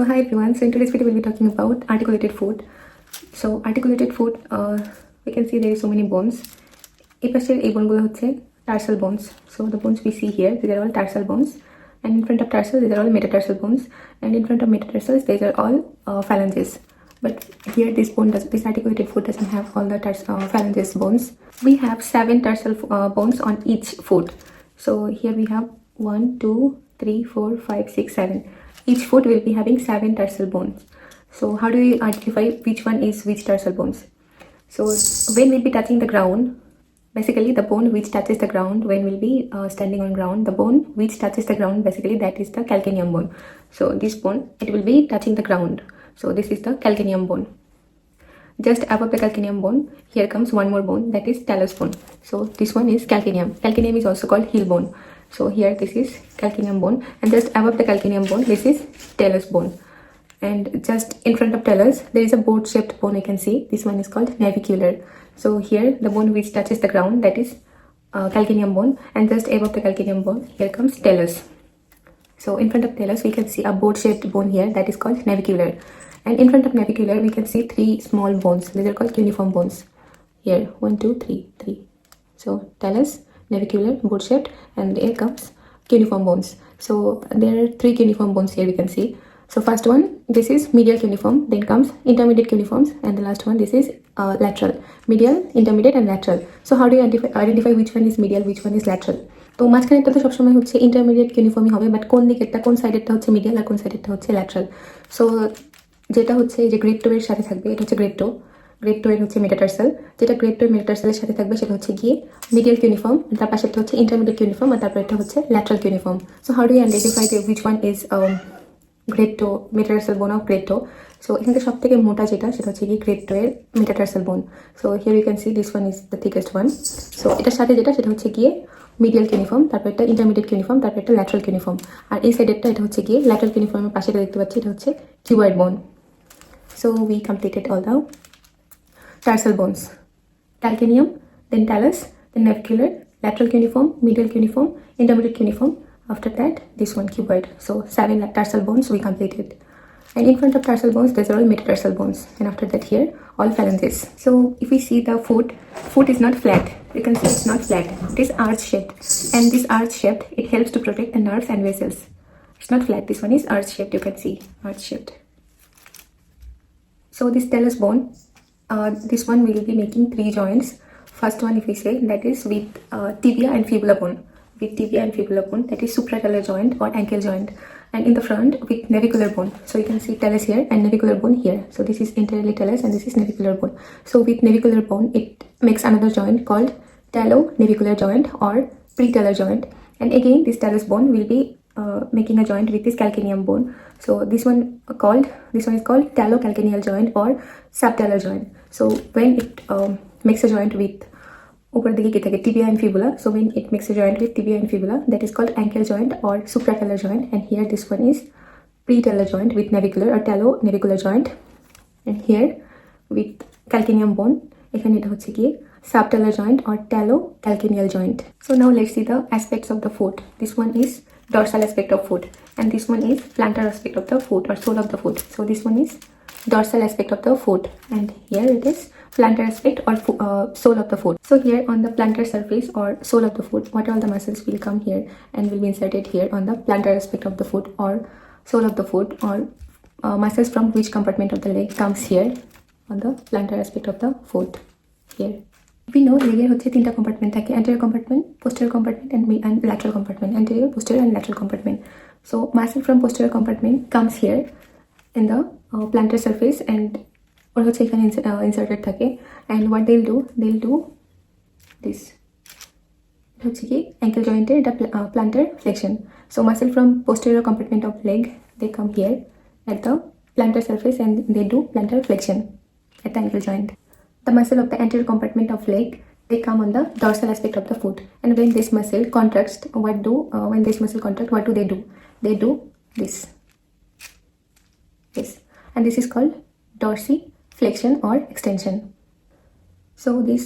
Hi everyone, so in today's video we'll be talking about articulated foot. So articulated foot, we can see there is so many bones. এই পাশের এই বোনগুলো হচ্ছে tarsal bones. So the bones we see here, these are all tarsal bones, and in front of tarsal these are all metatarsal bones, and in front of metatarsals these are all phalanges. But here this articulated foot doesn't have all the phalanges bones. We have 7 tarsal bones on each foot. So here we have 1, 2, 3, 4, 5, 6, 7. Each foot will be having 7 tarsal bones. So how do we identify which one is which tarsal bones? So when we'll be touching the ground, basically the bone which touches the ground when we'll be standing on ground, the bone which touches the ground, basically that is the calcaneum bone. So this bone, it will be touching the ground. So this is the calcaneum bone. Just above the calcaneum bone, here comes one more bone, that is talus bone. So this one is calcaneum. Calcaneum is also called heel bone. So here this is calcaneum bone, and just above the calcaneum bone this is talus bone. And just in front of talus there is a boat shaped bone, you can see. This one is called navicular. So here the bone which touches the ground, that is calcaneum bone, and just above the calcaneum bone here comes talus. So in front of talus we can see a boat shaped bone here, that is called navicular. And in front of navicular we can see 3 small bones, these are called cuneiform bones. Here 1, 2, 3. So talus, navicular, boat shaped, and here comes cuneiform bones. So there are 3 cuneiform bones here we can see. So first one, this is medial cuneiform, then comes intermediate cuneiforms, and the last one, this is lateral. Medial, intermediate and lateral. So how do you identify which one is medial, which one is lateral? তো মাঝখানেরটা তো সবসময় হচ্ছে intermediate কিউনিফর্মই হবে, but কোন দিকেরটা, কোন সাইডেরটা হচ্ছে medial আর কোন সাইডেরটা হচ্ছে ল্যাটারাল। সো যেটা হচ্ছে এই যে গ্রেড টো এর সাথে থাকবে, এটা হচ্ছে গ্রেড টো এর হচ্ছে মেটাটার্সাল, যেটা গ্রেড টো মেটাটার্সালের সাথে থাকবে সেটা হচ্ছে গিয়ে মিডিয়াল কিউনিফর্ম, তার পাশেরটা হচ্ছে ইন্টারমিডিয়েট কিউনিফর্ম, আর তারপর এটা হচ্ছে lateral cuneiform. So how do you identify which one is great toe metatarsal bone of great toe? So এখান থেকে সব থেকে মোটা যেটা, সেটা হচ্ছে কি গ্রেড টো এর metatarsal bone. So here you can see this one is the thickest one. So এটার সাথে যেটা, সেটা হচ্ছে গিয়ে মিডিয়াল কিউনিফর্ম, তারপর একটা ইন্টারমিডিয়েট কিউনিফর্ম, তারপর একটা ল্যাটারাল কিউনিফর্ম। আর এই সাইডেরটা এটা হচ্ছে গিয়ে ল্যাটারাল কিউনিফর্মের পাশে দেখতে পাচ্ছি, এটা হচ্ছে কিউবয়েড বোন। So we completed all the tarsal bones: calcaneum, then talus, then navicular, lateral cuneiform, medial cuneiform, intermediate cuneiform. After that, this one cuboid. So 7 tarsal bones we completed. And in front of tarsal bones, these are all metatarsal bones. And after that, here all phalanges. So if we see the foot is not flat. You can see it's not flat. It is arch shaped, and this arch shaped, it helps to protect the nerves and vessels. It's not flat. This one is arch shaped. You can see arch shaped. So this talus bone, this one will be making 3 joints. First one, if we say, that is with tibia and fibula bone. With tibia and fibula bone, that is supratalar joint or ankle joint. And in the front with navicular bone. So you can see talus here and navicular bone here. So this is anteriorly talus and this is navicular bone. So with navicular bone, it makes another joint called talo-navicular joint or pretalar joint. And again, this talus bone will be making a joint with this calcaneum bone. So this one is called talocalcaneal joint or subtalar joint. So when it makes a joint with tibia and fibula, so when it makes a joint with tibia and fibula, that is called ankle joint or supratalar joint. And here this one is pretalar joint with navicular or talo-navicular joint. And here with calcaneum bone, এখানে এটা হচ্ছে কি subtalar joint or talocalcaneal joint. So now let's see the aspects of the foot. This one is dorsal aspect of foot, and this one is plantar aspect of the foot or sole of the foot. So this one is dorsal aspect of the foot, and here it is plantar aspect or sole of the foot. So here on the plantar surface or sole of the foot, what all the muscles will come here and will be inserted here on the plantar aspect of the foot or sole of the foot, or muscles from which compartment of the leg comes here on the plantar aspect of the foot here. We know লেগের হচ্ছে 3টা compartment থাকে: anterior compartment, posterior compartment and lateral compartment. Anterior, posterior and lateral compartment. So muscle from posterior compartment comes here in the plantar surface and ওরা হচ্ছে এখানে inserted থাকে, and what they'll do this. এটা হচ্ছে কি ankle joint-এর এটা plantar flexion. So muscle from posterior compartment of leg, they come here at the plantar surface and they do plantar flexion at the ankle joint. The muscle of the anterior compartment of leg, they come on the dorsal aspect of the foot. And when this muscle contracts, what do they do? They do this. And this is called dorsiflexion or extension. So this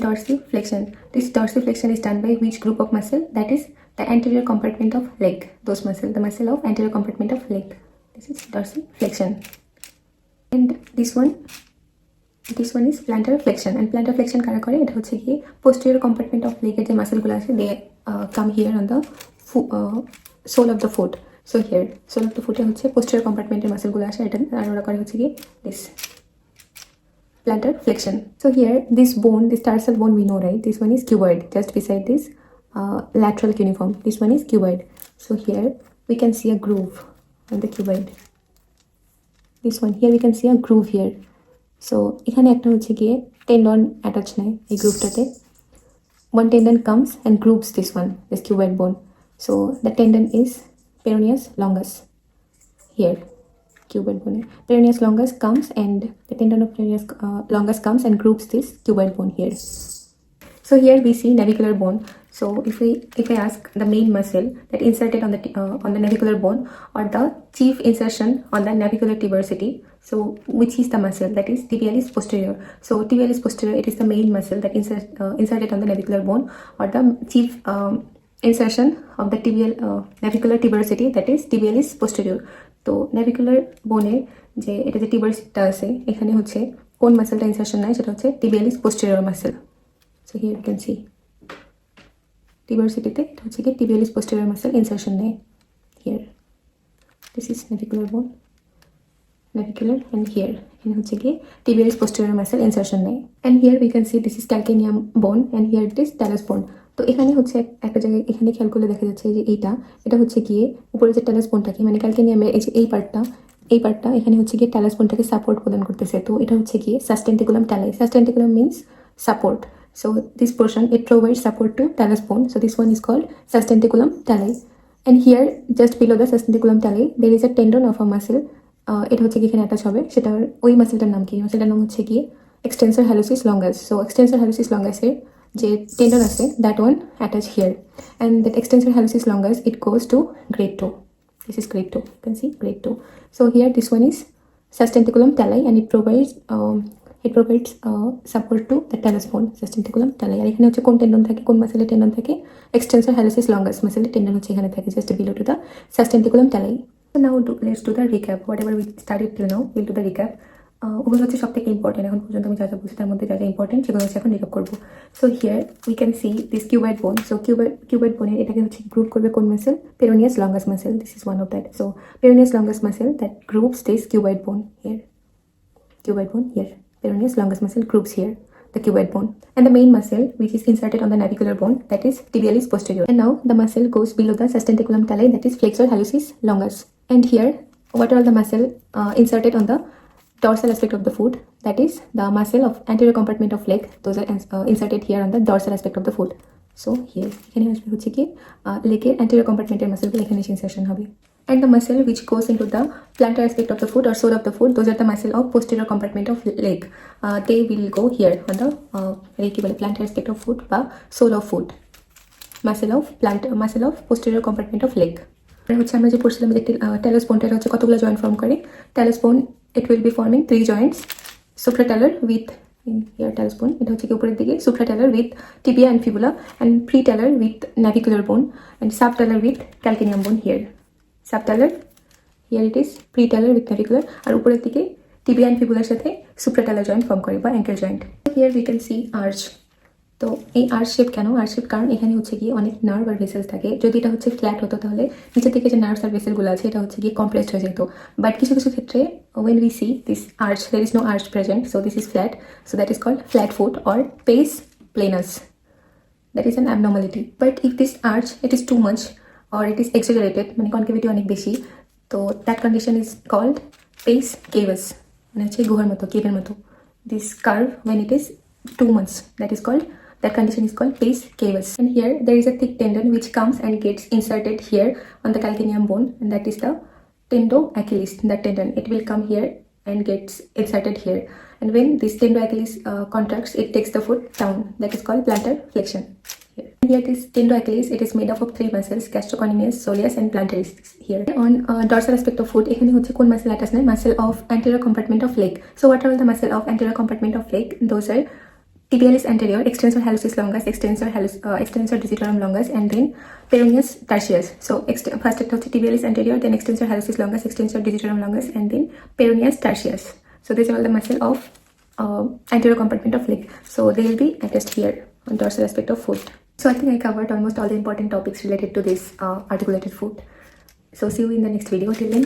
dorsiflexion is done by which group of muscle? That is the anterior compartment of leg. The muscle of anterior compartment of leg. This is dorsiflexion. And this one is plantar flexion. And plantar flexion কারা করে, এটা হচ্ছে কি posterior compartment of leg এর যে মাসেলগুলো আছে, they come here on the sole of the foot. So here sole of the foot এ হচ্ছে posterior compartment এর মাসেলগুলো আসে, এটা আর ওরা করে হচ্ছে কি this plantar flexion. So here this bone, this tarsal bone, we know, right? This one is cuboid, just beside this lateral cuneiform. This one is cuboid. So here we can see a groove on the cuboid. This one here we can see a groove here. So এখানে একটা হচ্ছে গিয়ে tendon attach নেয় এই গ্রুভটাতে. One tendon comes and grooves this one, this cuboid bone. So the tendon is peroneus longus here. Cuboid bone. Peroneus longus comes and the tendon of peroneus longus comes and grooves this cuboid bone here. So here we see navicular bone. So if I ask the main muscle that inserted on the navicular bone or the chief insertion on the navicular tuberosity, so which is the muscle? That is tibialis posterior. So tibialis posterior, it is the main muscle that inserted on the navicular bone or the chief insertion of the navicular tuberosity, that is tibialis posterior. তো navicular bone যে এটা যে টিউবারসিটিটা আছে, এখানে হচ্ছে কোন মাসেলটা insertion নেয়, সেটা হচ্ছে tibialis posterior muscle. So here you can see tuberosity তে এটা হচ্ছে কি tibialis posterior muscle insertion নেয় here. This is navicular bone, navicular, and here এখানে হচ্ছে কি tibialis posterior muscle insertion নেয়. And here we can see this is calcaneum bone and here it is talus bone. তো এখানে হচ্ছে একটা জায়গায় এখানে খেয়াল করলে দেখা যাচ্ছে যে এটা হচ্ছে গিয়ে উপরে যে talus bone-টাকে, মানে ক্যালকেনিয়ামের এই যে এই পার্টটা এখানে হচ্ছে গিয়ে talus bone-টাকে সাপোর্ট প্রদান করতেছে. তো এটা হচ্ছে গিয়ে sustentaculum talli. Sustentaculum means support. So this portion, it provides support to talus bone. So this one is called sustentaculum talli. And here just below the sustentaculum talli there is a tendon of a muscle. এটা হচ্ছে কি এখানে attach হবে, সেটা ওই মাসেলটার নাম কি? মাসেলটার নাম হচ্ছে কি extensor hallucis longus. So extensor hallucis longus এর যে টেন্ডন আছে, that one attach here, and that extensor hallucis longus, it goes to grade 2. This is grade 2, you can see grade 2. So here this one is sustentaculum talli and it provides support to the talus bone, sustentaculum talli. আর এখানে হচ্ছে কোন tendon থাকে, কোন মাসেলের tendon থাকে? extensor hallucis longus মাসেলের tendon হচ্ছে এখানে থাকে, just below to the sustentaculum talli. So now let's do the recap. Whatever we studied till now, we'll do the recap. ওগুলো হচ্ছে সব থেকে ইম্পর্টেন্ট, এখন পর্যন্ত আমি যা যা বলছি তার মধ্যে যা যা ইম্পর্টেন্ট সেগুলো হচ্ছে এখন রিকাপ করবো. So here we can see this cuboid bone. So cuboid বোনের এটাকে হচ্ছে গ্রুপ করবে কোন muscle? Peroneus longus muscle. This is one of that. So peroneus longus muscle that groups this cuboid bone here. Cuboid bone here. Peroneus longus muscle groups here the cuboid bone. And the main muscle which is inserted on the navicular bone, that is tibialis posterior. And now the muscle goes below the sustentaculum talli, that is flexor hallucis longus. And here what are all the muscle inserted on the dorsal aspect of the foot? That is the muscle of anterior compartment of leg. Those are inserted here on the dorsal aspect of the foot. So here এখানে আসবে হচ্ছে কি লেগের anterior compartment এর muscle গুলো এখানে insertion হবে. And the muscle which goes into the plantar aspect of the foot or sole of the foot, those are the muscle of posterior compartment of leg. They will go here on the plantar aspect of foot বা sole of foot, muscle of posterior compartment of leg. হচ্ছে আমরা যে পড়ছিলাম যে talus bone হচ্ছে কতগুলো joint form করে? talus bone, it will be forming 3 joints. Supratalar with here talus bone, এটা হচ্ছে কি উপরের দিকে supratalar with tibia and fibula, and pretalar with navicular bone, and subtalar with calcaneum bone here. Subtalar, here it is pretalar with navicular, আর উপরের দিকে tibia and fibula সাথে supratalar joint form করে বা ankle joint. Here we can see arch. তো এই arch shape কেন? Arch shape কারণ এখানে হচ্ছে গিয়ে অনেক নার্ভ আর ভেসেলস থাকে. যদি এটা হচ্ছে ফ্ল্যাট হতো তাহলে নিচে থেকে যে নার্ভস আর ভেসেলগুলো আছে এটা হচ্ছে গিয়ে কমপ্রেসড হয়ে যেত. বাট কিছু কিছু ক্ষেত্রে when we see this arch, there is no arch present, so this is flat, so that is called flat foot or pes planus. That is an abnormality. But if this arch, it is too much or it is exaggerated, মানে concavity অনেক বেশি, তো that condition is called pes cavus, মানে হচ্ছে গুহার মতো, কেভের মতো. This curve when it is too much, that condition is called pes cavus. And here there is a thick tendon which comes and gets inserted here on the calcaneum bone, and that is the tendo achilles. That tendon, it will come here and gets inserted here, and when this tendo achilles contracts, it takes the foot down. That is called plantar flexion. Here this tendo achilles, it is made up of 3 muscles, gastrocnemius, soleus and plantaris. Here on dorsal aspect of foot, এখানে হচ্ছে কোন muscle attached নাই? Muscle of anterior compartment of leg. So what are all the muscle of anterior compartment of leg? Those are tibialis anterior, extensor hallucis longus, extensor digitorum longus, and then peroneus tertius. So first একটা হচ্ছে tibialis anterior, then extensor hallucis longus, extensor digitorum longus, and then peroneus tertius. So these are all the muscle of anterior compartment of leg. So they will be attached here on dorsal aspect of foot. So I think I covered almost all the important topics related to this articulated foot. So see you in the next video. Till then,